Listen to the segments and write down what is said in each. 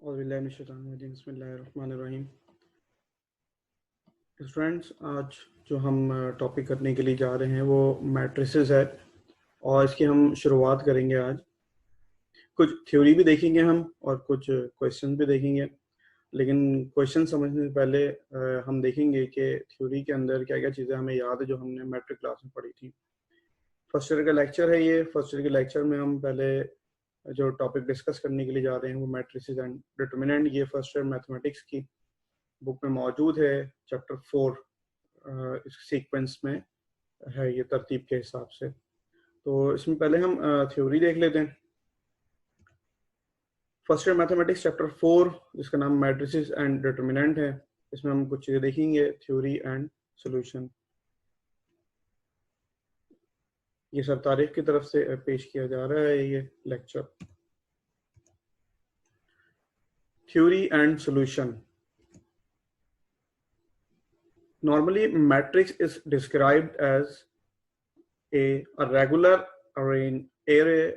बिस्मिल्लाहिर्रहमानिर्रहीम। फ्रेंड्स, आज जो हम टॉपिक करने के लिए जा रहे हैं वो मैट्रिसेस है और इसकी हम शुरुआत करेंगे। आज कुछ थ्योरी भी देखेंगे हम और कुछ क्वेश्चन भी देखेंगे, लेकिन क्वेश्चन समझने से पहले हम देखेंगे कि थ्योरी के अंदर क्या क्या चीज़ें हमें याद है जो हमने मैट्रिक क्लास में पढ़ी थी। फर्स्ट ईयर का लेक्चर है ये। फर्स्ट ईयर के लेक्चर में हम पहले जो टॉपिक डिस्कस करने के लिए जा रहे हैं वो मैट्रिसेस एंड डिटरमिनेंट। ये फर्स्ट ईयर मैथमेटिक्स की बुक में मौजूद है, चैप्टर 4 इस सीक्वेंस में है ये तरतीब के हिसाब से। तो इसमें पहले हम थ्योरी देख लेते हैं। फर्स्ट ईयर मैथमेटिक्स चैप्टर 4 जिसका नाम मैट्रिसेस एंड डिटरमिनेंट है, इसमें हम कुछ चीज़ें देखेंगे, थ्योरी एंड सॉल्यूशन। ये सर तारीख की तरफ से पेश किया जा रहा है ये lecture. Theory and solution. Normally, matrix is described as a regular array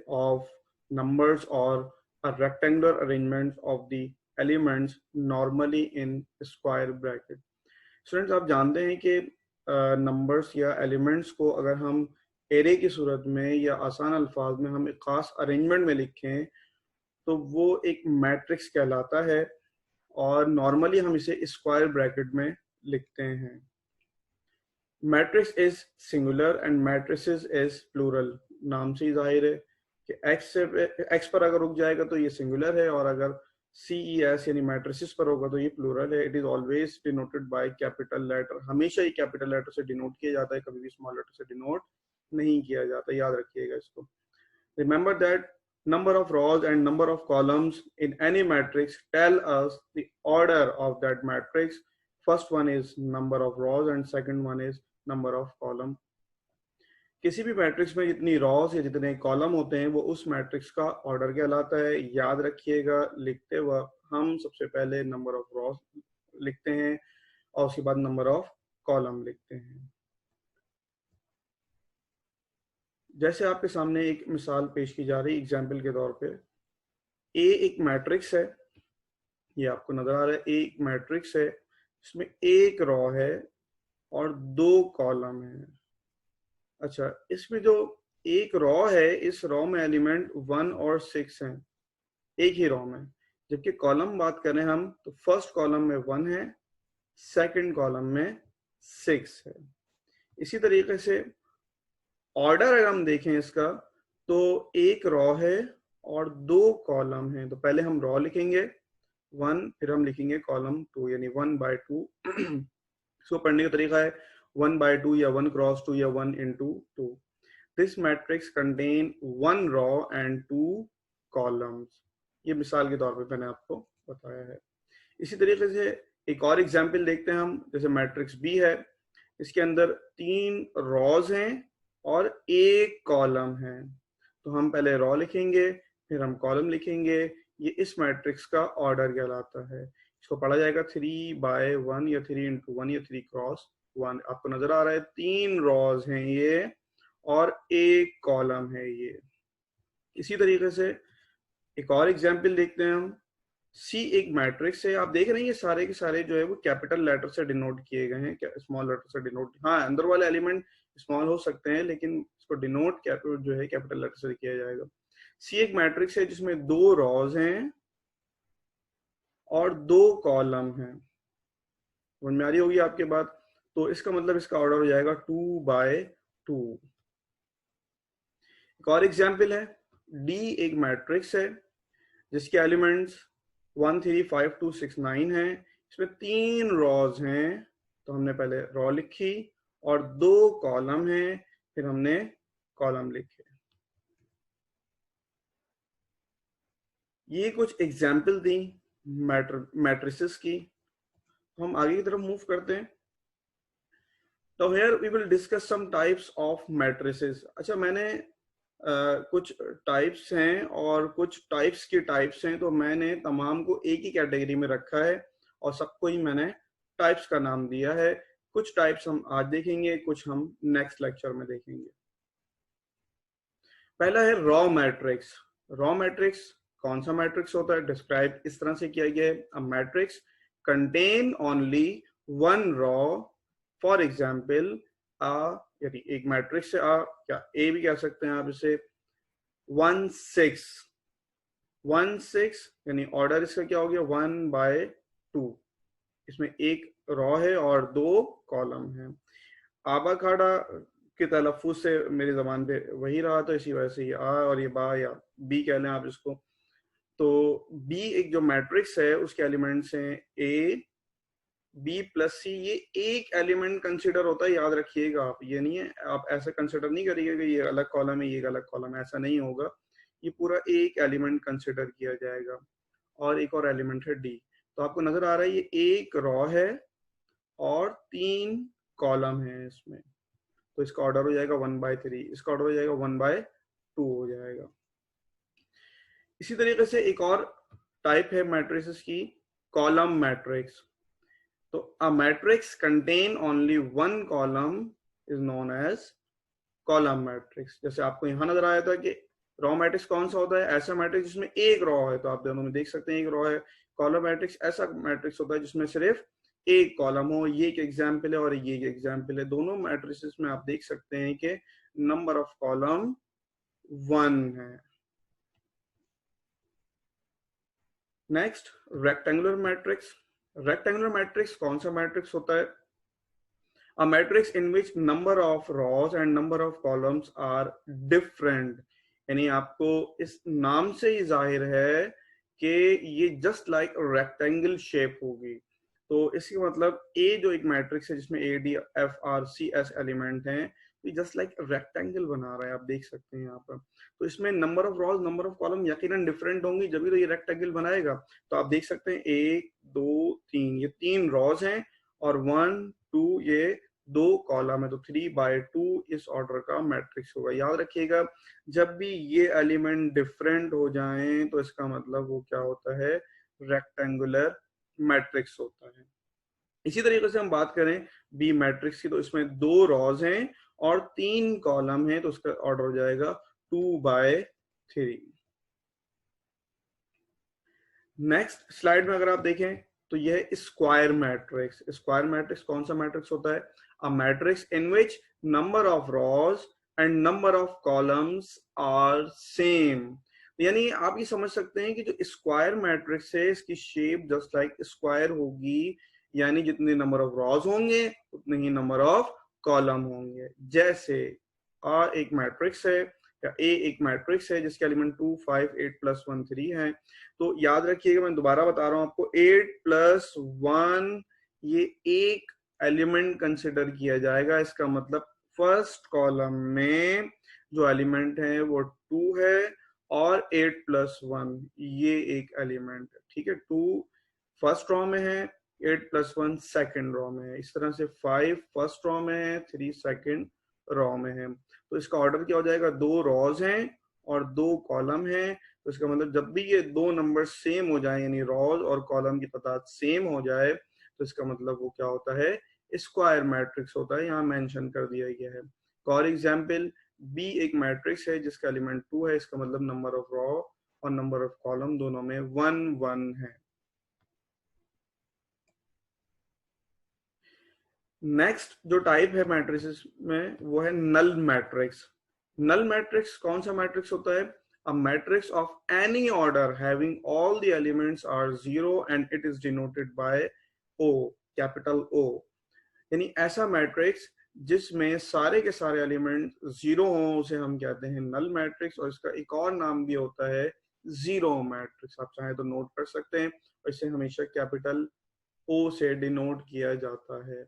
of numbers or a rectangular arrangement of the elements normally in square bracket. Students, आप जानते हैं कि नंबर्स या एलिमेंट्स को अगर हम एरे की सूरत में या आसान अल्फाज में हम एक खास अरेंजमेंट में लिखें तो वो एक मैट्रिक्स कहलाता है और नॉर्मली हम इसे स्क्वायर ब्रैकेट में लिखते हैं। Matrix is singular and matrices is plural. नाम से ही जाहिर है कि एक्स पर अगर रुक जाएगा तो ये सिंगुलर है और अगर CES यानी मैट्रिसेस पर होगा तो ये प्लूरल है। It is always denoted by capital letter. हमेशा ही कैपिटल लेटर से डिनोट किया जाता है, कभी भी स्मॉल लेटर से डिनोट नहीं किया जाता। याद रखिएगा इसको। Remember that number of rows and number of columns in any matrix tell us the order of that matrix. First one is number of rows and second one is number of column. किसी भी matrix में जितनी Ross या जितने column होते हैं वो उस मैट्रिक्स का ऑर्डर कहलाता है। याद रखिएगा, लिखते वक्त हम सबसे पहले नंबर ऑफ रॉस लिखते हैं और उसके बाद नंबर ऑफ कॉलम लिखते हैं। जैसे आपके सामने एक मिसाल पेश की जा रही है एग्जाम्पल के तौर पे। ए एक मैट्रिक्स है, ये आपको नजर आ रहा है। ए एक मैट्रिक्स है, इसमें एक रॉ है और दो कॉलम है। अच्छा, इसमें जो एक रॉ है, इस रॉ में एलिमेंट 1 और 6 हैं एक ही रॉ में, जबकि कॉलम बात करें हम तो फर्स्ट कॉलम में 1 है, सेकंड कॉलम में 6 है। इसी तरीके से ऑर्डर अगर हम देखें इसका तो एक रॉ है और दो कॉलम है। तो पहले हम रॉ लिखेंगे 1, फिर हम लिखेंगे कॉलम 2 यानी 1/2। इसको पढ़ने का तरीका है 1/2 या 1 क्रॉस 2 या 1 into 2। This matrix contain 1 raw and 2 columns. ये मिसाल के तौर पे मैंने आपको बताया है। इसी तरीके से एक और एग्जाम्पल देखते हैं हम। जैसे मैट्रिक्स बी है, इसके अंदर 3 रॉज हैं और एक कॉलम है। तो हम पहले रॉ लिखेंगे फिर हम कॉलम लिखेंगे। ये इस मैट्रिक्स का ऑर्डर कहलाता है। इसको पढ़ा जाएगा 3/1 या 3 into 1 या 3 क्रॉस 1। आपको नजर आ रहा है 3 रॉज हैं ये और एक कॉलम है ये। इसी तरीके से एक और एग्जाम्पल देखते हैं हम। सी एक मैट्रिक्स है, आप देख रहे हैं ये सारे के सारे जो है वो कैपिटल लेटर से डिनोट किए गए हैं, स्मॉल लेटर से डिनोट। हाँ, अंदर वाले एलिमेंट स्मॉल हो सकते हैं लेकिन इसको डिनोट जो है कैपिटल लेटर से किया जाएगा। सी एक मैट्रिक्स है जिसमें 2 रॉज हैं और 2 कॉलम हैं। समझ में आ रही होगी आपके बात। तो इसका मतलब इसका ऑर्डर हो जाएगा 2/2। एक और एग्जाम्पल है, डी एक मैट्रिक्स है जिसके एलिमेंट्स 1 3 5 2 6 9 है। इसमें 3 रॉज हैं, तो हमने पहले रॉ लिखी और 2 कॉलम हैं, फिर हमने कॉलम लिखे। ये कुछ एग्जाम्पल दी मैट्रिसेस की। हम आगे की तरफ मूव करते हैं। तो here we will discuss some types of matrices. अच्छा, मैंने कुछ टाइप्स हैं और कुछ टाइप्स की टाइप्स हैं, तो मैंने तमाम को एक ही कैटेगरी में रखा है और सबको ही मैंने टाइप्स का नाम दिया है। कुछ टाइप्स हम आज देखेंगे, कुछ हम नेक्स्ट लेक्चर में देखेंगे। पहला है रॉ मैट्रिक्स। रॉ मैट्रिक्स कौन सा मैट्रिक्स होता है? डिस्क्राइब इस तरह से किया गया है, a matrix contain only one raw, for example यदि एक मैट्रिक्स से क्या ए भी कह सकते हैं आप इसे 1 6 1 6, यानी ऑर्डर इसका क्या हो गया 1/2, इसमें एक रॉ है और 2 कॉलम है। आबाखाड़ा के तलफ़ुज़ से मेरी ज़बान पे वही रहा, तो इसी वजह से ये आ और ये बा या बी कह लें आप इसको। तो बी एक जो मैट्रिक्स है उसके एलिमेंट्स हैं ए बी प्लस सी, ये एक एलिमेंट कंसिडर होता है, याद रखिएगा आप, ये नहीं है आप ऐसे कंसिडर नहीं करिएगा कि ये अलग कॉलम है ये अलग कॉलम है, ऐसा नहीं होगा, ये पूरा एक एलिमेंट कंसिडर किया जाएगा। और एक और एलिमेंट है डी। तो आपको नजर आ रहा है ये एक रॉ है और 3 कॉलम है इसमें, तो इसका ऑर्डर हो जाएगा 1/3, इसका ऑर्डर हो जाएगा 1/2 हो जाएगा। इसी तरीके से एक और टाइप है मैट्रिसेस की, कॉलम मैट्रिक्स। तो a matrix contain only one column is known as column matrix. जैसे आपको यहां नजर आया था कि रॉ मैट्रिक्स कौन सा होता है? ऐसा मैट्रिक्स जिसमें एक रॉ है, तो आप दोनों में देख सकते हैं एक रॉ है। कॉलम मैट्रिक्स ऐसा मैट्रिक्स होता है जिसमें सिर्फ एक कॉलम हो, ये एक एग्जाम्पल है और ये एक एग्जाम्पल है। दोनों मैट्रिसेस में आप देख सकते हैं कि नंबर ऑफ कॉलम 1 है। Next, rectangular matrix. Rectangular matrix कौन सा मैट्रिक्स होता है? A matrix in which number of rows and number of columns are different, यानी आपको इस नाम से ही जाहिर है कि ये जस्ट लाइक रेक्टेंगल शेप होगी। तो इसका मतलब ए जो एक मैट्रिक्स है जिसमें A D F R C S element हैं, ये जस्ट लाइक रेक्टेंगल बना रहा है, आप देख सकते हैं यहाँ पर। तो इसमें number of rows number of column यकीनन डिफरेंट होंगी, जब भी तो ये रेक्टेंगल बनाएगा। तो आप देख सकते हैं 1 2 3, ये 3 रॉज हैं और 1 2 ये 2 कॉलम है, तो 3/2 इस ऑर्डर का मैट्रिक्स होगा। याद रखिएगा जब भी ये एलिमेंट डिफरेंट हो जाएं तो इसका मतलब वो क्या होता है? रेक्टेंगुलर मैट्रिक्स होता है। इसी तरीके से हम बात करें बी मैट्रिक्स की, तो इसमें 2 रॉज हैं और 3 कॉलम हैं, तो उसका ऑर्डर हो जाएगा 2/3। नेक्स्ट स्लाइड में अगर आप देखें तो यह स्क्वायर मैट्रिक्स। स्क्वायर मैट्रिक्स कौन सा मैट्रिक्स होता है? A matrix in which number of rows and number of columns are same. यानी आप ये समझ सकते हैं कि जो स्क्वायर मैट्रिक्स है इसकी शेप जस्ट लाइक स्क्वायर होगी, यानी जितने नंबर ऑफ रॉज होंगे उतने ही नंबर ऑफ कॉलम होंगे। जैसे एक मैट्रिक्स है या ए एक मैट्रिक्स है जिसके एलिमेंट 2 5 8 + 1 3 है। तो याद रखिएगा, मैं दोबारा बता रहा हूं आपको, 8 + 1 ये एक एलिमेंट कंसिडर किया जाएगा। इसका मतलब फर्स्ट कॉलम में जो एलिमेंट है वो 2 है और 8 + 1 ये एक एलिमेंट है, ठीक है। 2 फर्स्ट रॉ में है, 8 + 1 सेकेंड रॉ में है, इस तरह से 5 फर्स्ट रॉ में है, 3 सेकेंड रॉ में है। तो इसका ऑर्डर क्या हो जाएगा? 2 रॉज हैं और 2 कॉलम हैं। तो इसका मतलब जब भी ये 2 नंबर सेम हो जाए, यानी रॉज और कॉलम की तादाद सेम हो जाए, तो इसका मतलब वो क्या होता है? स्क्वायर मैट्रिक्स होता है, यहाँ मेंशन कर दिया गया है। फॉर एग्जांपल बी एक मैट्रिक्स है जिसका एलिमेंट 2 है, इसका मतलब नंबर ऑफ रॉ और नंबर ऑफ कॉलम दोनों में 1 1 है। नेक्स्ट जो टाइप है मैट्रिसेस में वो है नल मैट्रिक्स। नल मैट्रिक्स कौन सा मैट्रिक्स होता है? A matrix of any order having all the elements are 0 and it is denoted by O, capital O. यानी ऐसा मैट्रिक्स जिसमें सारे के सारे एलिमेंट 0 हों उसे हम कहते हैं नल मैट्रिक्स, और इसका एक और नाम भी होता है जीरो मैट्रिक्स। आप चाहें तो नोट कर सकते हैं, और इसे हमेशा कैपिटल ओ से डिनोट किया जाता है।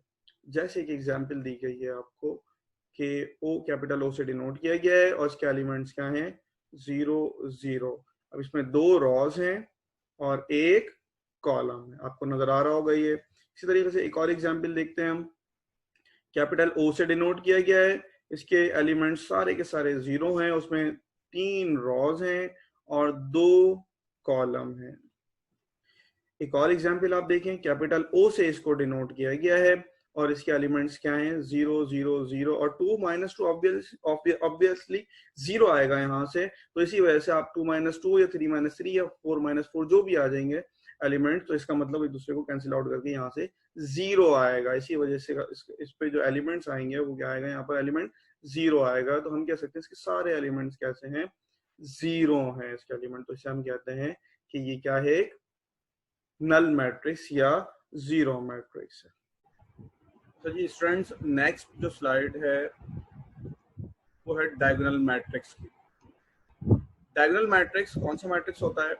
जैसे एक एग्जांपल दी गई है आपको कि ओ कैपिटल ओ से डिनोट किया गया है और इसके एलिमेंट्स क्या हैं? 0 0। अब इसमें 2 रॉज हैं और एक कॉलम है, आपको नजर आ रहा होगा ये। इसी तरीके से एक और एग्जांपल देखते हैं हम। कैपिटल ओ से डिनोट किया गया है, इसके एलिमेंट्स सारे के सारे 0 हैं, उसमें 3 रॉज हैं और 2 कॉलम हैं। एक और एग्जांपल आप देखें, कैपिटल ओ से इसको डिनोट किया गया है और इसके एलिमेंट्स क्या हैं, 0 0 0 और 2 -2 ऑब्वियसली 0 आएगा यहाँ से, तो इसी वजह से आप 2 -2 या 3 -3 या 4 -4 जो भी आ जाएंगे एलिमेंट, तो इसका मतलब एक दूसरे को कैंसिल आउट करके यहाँ से 0 आएगा। इसी वजह से इस पे जो एलिमेंट्स आएंगे वो क्या आएगा, यहाँ पर एलिमेंट 0 आएगा। तो हम कह सकते हैं इसके सारे एलिमेंट्स कैसे हैं, 0 हैं इसके एलिमेंट। तो इसे हम कहते हैं कि ये क्या है, एक नल मैट्रिक्स या 0 मैट्रिक्स है। तो जी स्टूडेंट्स, नेक्स्ट जो स्लाइड है वो है डायगोनल मैट्रिक्स की। डायगोनल मैट्रिक्स कौन सा मैट्रिक्स होता है?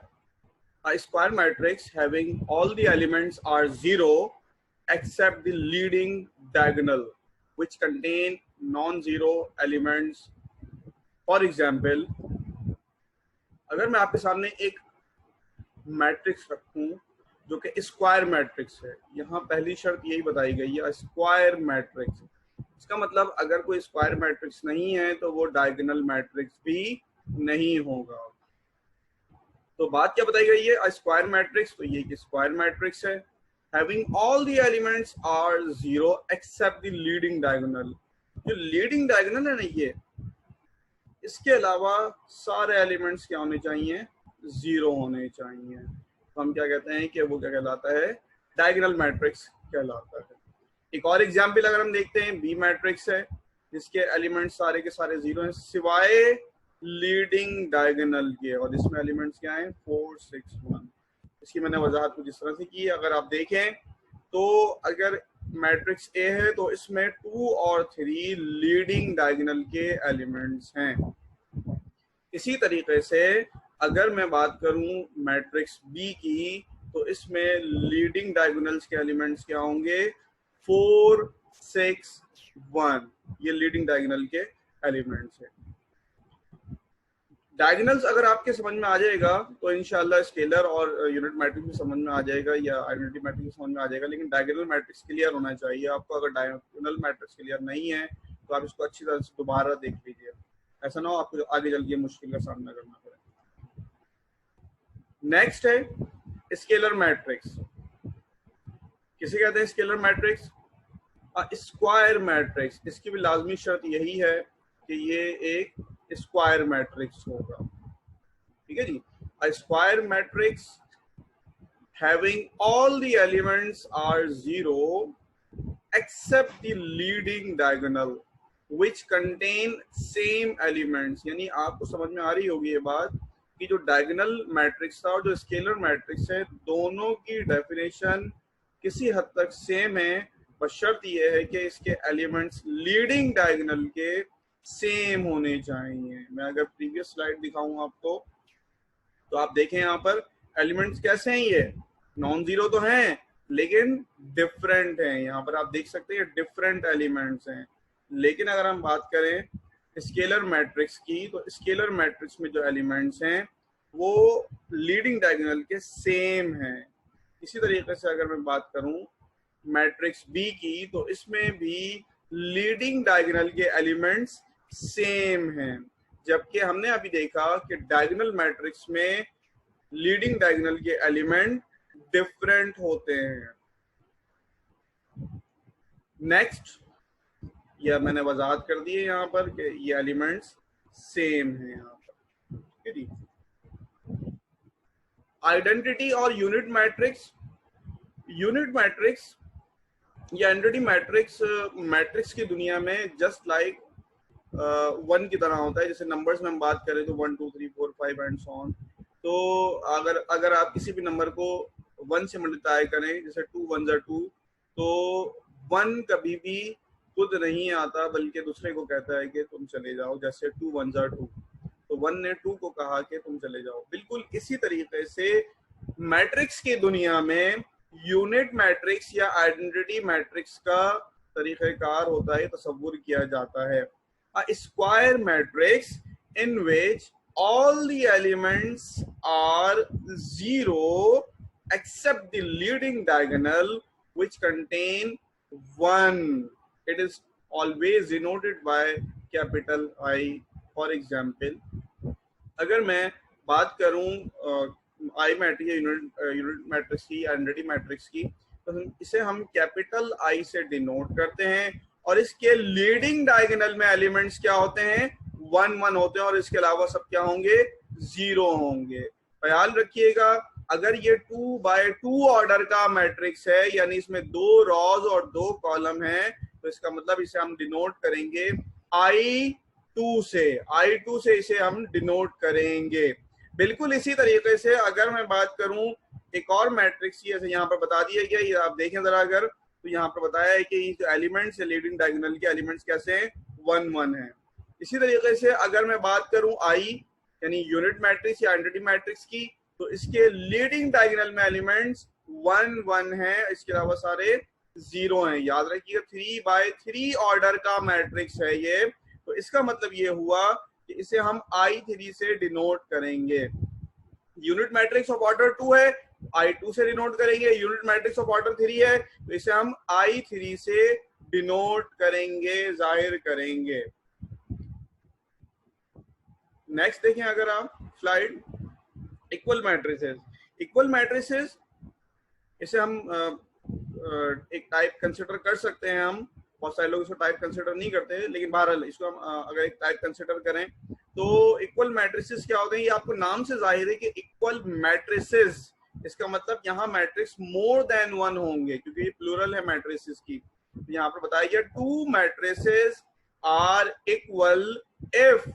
A square matrix having all the elements are 0 except the leading diagonal which contain non-zero elements. For example, अगर मैं आपके सामने एक मैट्रिक्स रखूं जो कि स्क्वायर मैट्रिक्स है, यहाँ पहली शर्त यही बताई गई है, स्क्वायर मैट्रिक्स। इसका मतलब अगर कोई स्क्वायर मैट्रिक्स नहीं है तो वो डायगोनल मैट्रिक्स भी नहीं होगा। तो बात क्या बताई गई है, स्क्वायर मैट्रिक्स, तो ये स्क्वायर मैट्रिक्स है having all the elements are 0 except the leading diagonal. जो लीडिंग डायगोनल है ना, ये इसके अलावा सारे एलिमेंट्स क्या होने चाहिए, 0 होने चाहिए। तो हम क्या कहते हैं कि वो क्या कहलाता है, डायगोनल मैट्रिक्स कहलाता है। एक और एग्जाम्पल अगर हम देखते हैं, बी मैट्रिक्स है जिसके एलिमेंट्स सारे के सारे 0 हैं सिवाय लीडिंग डायगोनल के, और इसमें एलिमेंट्स क्या हैं, 4 6 1। इसकी मैंने वजाहत कुछ इस तरह से की, अगर आप देखें तो अगर मैट्रिक्स ए है तो इसमें 2 और 3 लीडिंग डायगोनल के एलिमेंट्स हैं। इसी तरीके से अगर मैं बात करूं मैट्रिक्स बी की, तो इसमें लीडिंग डायगोनल्स के एलिमेंट्स क्या होंगे, 4 6 1। ये लीडिंग डायगोनल के एलिमेंट्स हैं। डायगोनल्स अगर आपके समझ में आ जाएगा तो इंशाल्लाह स्केलर और यूनिट मैट्रिक्स भी समझ में आ जाएगा या आइडेंटिटी मैट्रिक्स भी समझ में आ जाएगा, लेकिन डायगोनल मैट्रिक्स क्लियर होना चाहिए आपको। अगर डायगोनल मैट्रिक्स क्लियर नहीं है तो आप इसको अच्छी तरह से दोबारा देख लीजिए, ऐसा ना हो आपको आगे चल के मुश्किल का सामना करना पड़े। नेक्स्ट है स्केलर मैट्रिक्स। किसे कहते हैं स्केलर मैट्रिक्स? Square matrix. इसकी भी लाजमी शर्त यही है कि ये एक स्क्वायर मैट्रिक्स होगा, ठीक है जी। A square matrix having all the elements are 0 except the leading diagonal which contain same elements। यानी आपको समझ में आ रही होगी ये बात कि जो डायगोनल मैट्रिक्स था और जो स्केलर मैट्रिक्स है, दोनों की डेफिनेशन किसी हद तक सेम है, बशर्त ये है कि इसके एलिमेंट्स लीडिंग डायगोनल के सेम होने चाहिए। मैं अगर प्रीवियस स्लाइड दिखाऊं आपको तो आप देखें यहाँ पर एलिमेंट्स कैसे हैं, ये नॉन जीरो तो हैं लेकिन डिफरेंट हैं। यहाँ पर आप देख सकते हैं डिफरेंट एलिमेंट्स हैं। लेकिन अगर हम बात करें स्केलर मैट्रिक्स की, तो स्केलर मैट्रिक्स में जो एलिमेंट्स हैं वो लीडिंग डायगोनल के सेम हैं। इसी तरीके से अगर मैं बात करूं मैट्रिक्स बी की, तो इसमें भी लीडिंग डायगोनल के एलिमेंट्स सेम हैं, जबकि हमने अभी देखा कि डायगोनल मैट्रिक्स में लीडिंग डायगोनल के एलिमेंट डिफरेंट होते हैं। नेक्स्ट, यह मैंने वजाहत कर दी है यहाँ पर कि ये एलिमेंट्स सेम हैं यहाँ पर, ठीक है। आइडेंटिटी और यूनिट मैट्रिक्स। यूनिट मैट्रिक्स या एंटिटी मैट्रिक्स मैट्रिक्स की दुनिया में जस्ट लाइक 1 की तरह होता है। जैसे नंबर्स में हम बात करें तो 1 2 3 4 5 एंड सो ऑन। तो अगर आप किसी भी नंबर को 1 से मल्टीप्लाई करें, जैसे 2 1 2, तो 1 कभी भी खुद नहीं आता बल्कि दूसरे को कहता है कि तुम चले जाओ। जैसे 2 1 2, तो 1 ने 2 को कहा कि तुम चले जाओ। बिल्कुल इसी तरीके से मैट्रिक्स की दुनिया में यूनिट मैट्रिक्स या आइडेंटिटी मैट्रिक्स का तरीक़ेकार होता है, तस्वुर किया जाता है। A square matrix in which all the elements are 0 except the leading diagonal which contain 1. It is always denoted by capital I. For example, अगर मैं बात करूं आई मैट्रिक्स या यूनिट मैट्रिक्स की, आइडेंटिटी मैट्रिक्स की, तो इसे हम कैपिटल आई से डिनोट करते हैं, और इसके लीडिंग डायगोनल में एलिमेंट्स क्या होते हैं, 1 1 होते हैं, और इसके अलावा सब क्या होंगे, 0 होंगे। ख्याल रखिएगा, अगर ये 2 बाय 2 ऑर्डर का मैट्रिक्स है, यानी इसमें 2 रॉज और 2 कॉलम है, तो इसका मतलब इसे हम डिनोट करेंगे I2 से, I2 से इसे हम डिनोट करेंगे। बिल्कुल इसी तरीके से अगर मैं बात करूं एक और मैट्रिक्स की, जैसे यहाँ पर बता दिया गया, ये आप देखें जरा, अगर तो यहाँ पर बताया है कि जो एलिमेंट्स है लीडिंग डायगोनल के एलिमेंट्स कैसे हैं, 1 1 है। इसी तरीके से अगर मैं बात करूं आई यानी यूनिट मैट्रिक्स या एंटिटी मैट्रिक्स की, तो इसके लीडिंग डायगोनल में एलिमेंट्स 1 1 है, इसके अलावा सारे 0 हैं। याद रखिएगा 3 बाय 3 ऑर्डर का मैट्रिक्स है ये, तो इसका मतलब ये हुआ कि इसे हम I3 से डिनोट करेंगे। यूनिट मैट्रिक्स ऑफ ऑर्डर 2 है, I2 से डिनोट करेंगे। यूनिट मैट्रिक्स ऑफ ऑर्डर 3 है, तो इसे हम I3 से डिनोट करेंगे, जाहिर करेंगे। नेक्स्ट देखें अगर आप slide, equal matrices. Equal matrices इसे हम एक टाइप कंसिडर कर सकते हैं। हम बहुत सारे लोग इसको टाइप कंसिडर नहीं करते, लेकिन बहरहाल इसको हम अगर एक टाइप कंसिडर करें तो इक्वल मैट्रिसेस क्या होते हैं, ये आपको नाम से जाहिर है कि इक्वल मैट्रिसेस, इसका मतलब यहाँ मैट्रिक्स मोर देन 1 होंगे, क्योंकि ये प्लूरल है मैट्रिसेस की। यहाँ पर बताया गया 2 matrices are equal if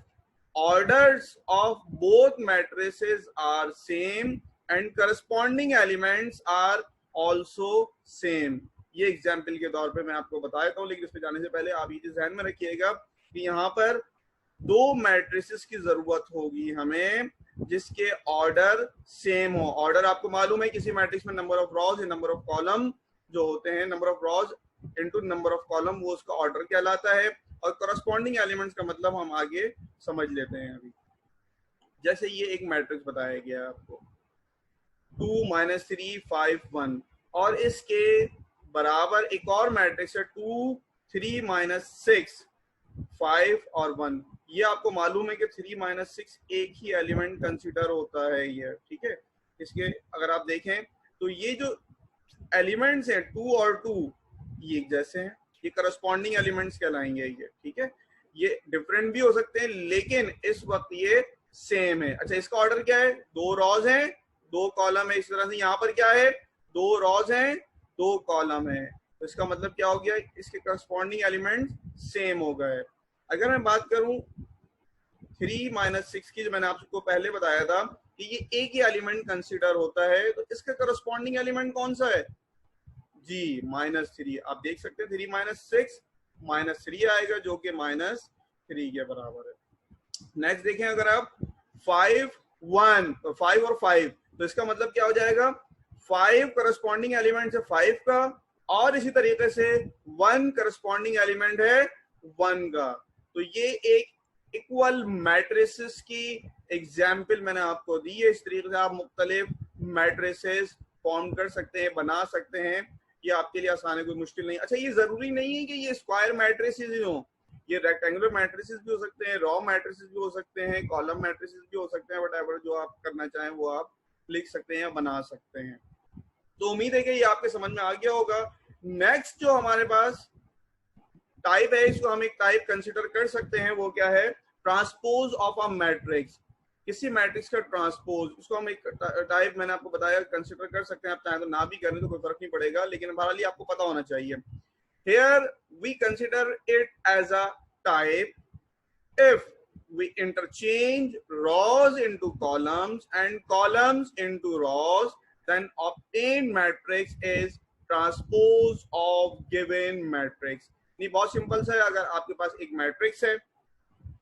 orders of both matrices are same and corresponding elements are also same। ये एग्जाम्पल के तौर पे मैं आपको बता देता हूँ, लेकिन इस पे जाने से पहले आप ये चीज ध्यान में रखिएगा कि यहाँ पर 2 मैट्रिसेस की जरूरत होगी हमें जिसके ऑर्डर सेम हो। ऑर्डर आपको मालूम है किसी मैट्रिक्स में नंबर ऑफ रॉज या नंबर ऑफ कॉलम जो होते हैं, number of rows into number of column, वो उसका ऑर्डर कहलाता है। और करस्पॉन्डिंग एलिमेंट्स का मतलब हम आगे समझ लेते हैं। अभी जैसे ये एक मैट्रिक्स बताया गया है आपको 2 3 5 1, और इसके बराबर एक और मैट्रिक्स है 2 3 6 5 और 1। ये आपको मालूम है कि 3 6 एक ही एलिमेंट कंसिडर होता है ये, ठीक है। इसके अगर आप देखें तो ये जो एलिमेंट्स हैं 2 और 2 ये एक जैसे हैं, ये करस्पॉन्डिंग एलिमेंट्स कहलाएंगे ये, ठीक है। ये डिफरेंट भी हो सकते हैं, लेकिन इस वक्त ये सेम है। अच्छा, इसका ऑर्डर क्या है, 2 रॉज हैं 2 कॉलम है। इस तरह से यहाँ पर क्या है, 2 रॉज हैं 2 कॉलम है, तो इसका मतलब क्या हो गया, इसके करस्पॉन्डिंग एलिमेंट सेम हो गए। अगर मैं बात करूं 3 6 की, जो मैंने आपको पहले बताया था कि ये एक ही एलिमेंट कंसिडर होता है, तो इसका करस्पॉन्डिंग एलिमेंट कौन सा है जी, -3। आप देख सकते हैं 3 6 -3 आएगा जो कि -3 के बराबर है। नेक्स्ट देखें अगर आप 5 1, तो 5 और 5, तो इसका मतलब क्या हो जाएगा, 5 करस्पॉन्डिंग एलिमेंट है 5 का, और इसी तरीके से 1 करस्पॉन्डिंग एलिमेंट है 1 का। तो ये एक इक्वल मैट्रिसेस की एग्जाम्पल मैंने आपको दी है। इस तरीके से आप मुख्तलिफ मैट्रिसेस फॉर्म कर सकते हैं, बना सकते हैं। ये आपके लिए आसान है, कोई मुश्किल नहीं। अच्छा, ये जरूरी नहीं है कि ये स्क्वायर मैट्रिसेस ही हो, ये रेक्टेंगुलर मैट्रिसेस भी हो सकते हैं, रॉ मैट्रिसेस भी हो सकते हैं, कॉलम मैट्रिसेस भी हो सकते हैं। व्हाटएवर जो आप करना चाहें वो आप लिख सकते हैं, बना सकते हैं। तो उम्मीद है कि ये आपके समझ में आ गया होगा। नेक्स्ट जो हमारे पास टाइप है, इसको हम एक टाइप कंसिडर कर सकते हैं, वो क्या है, ट्रांसपोज ऑफ अ मैट्रिक्स। किसी मैट्रिक्स का ट्रांसपोज, उसको हम एक टाइप मैंने आपको बताया कंसिडर कर सकते हैं। आप चाहें तो ना भी करें तो कोई फर्क नहीं पड़ेगा, लेकिन बहरहाल आपको पता होना चाहिए। Here we consider it as a type if we interchange rows into columns and columns into rows, then obtained matrix is transpose of given matrix। नहीं, बहुत सिंपल सा है। अगर आपके पास एक मैट्रिक्स है,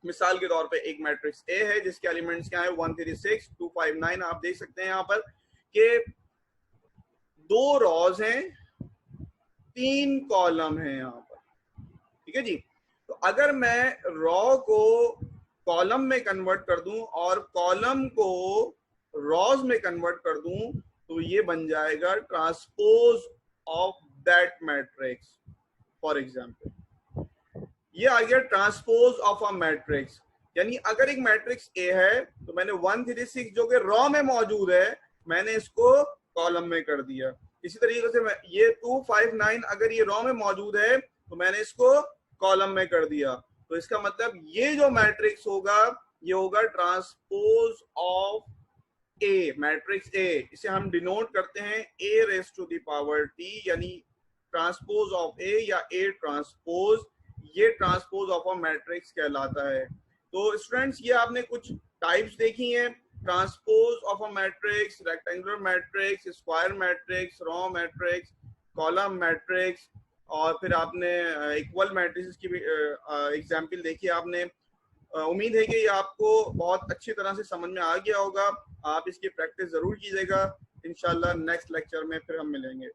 मिसाल के तौर पे एक मैट्रिक्स ए है जिसके एलिमेंट्स क्या है 1 3 6 2 5 9। आप देख सकते हैं यहाँ पर कि 2 रॉज हैं 3 कॉलम है यहाँ पर, ठीक है जी। तो अगर मैं रॉ को कॉलम में कन्वर्ट कर दूं और कॉलम को रॉज में कन्वर्ट कर दूं, तो ये बन जाएगा transpose of that matrix. For example ये आ गया ट्रांसपोज ऑफ अ मैट्रिक्स, यानी अगर एक मैट्रिक्स ए है तो मैंने 1 3 6 जो कि रॉ में मौजूद है, मैंने इसको कॉलम में कर दिया। इसी तरीके से ये 259 अगर ये रो में मौजूद है तो मैंने इसको कॉलम में कर दिया, तो इसका मतलब ये जो मैट्रिक्स होगा ये होगा transpose of A, matrix A, इसे हम डिनोट करते हैं A raise to the power T, यानी ट्रांसपोज ऑफ ए या ए ट्रांसपोज, ये ट्रांसपोज ऑफ अ मैट्रिक्स कहलाता है। तो स्टूडेंट्स ये आपने कुछ टाइप्स देखी हैं, transpose of a matrix, rectangular matrix, square matrix, row matrix, column matrix, और फिर आपने इक्वल मैट्रिक्स की भी एग्जाम्पल देखी आपने। उम्मीद है कि ये आपको बहुत अच्छी तरह से समझ में आ गया होगा। आप इसकी प्रैक्टिस जरूर कीजिएगा। इंशाल्लाह नेक्स्ट लेक्चर में फिर हम मिलेंगे।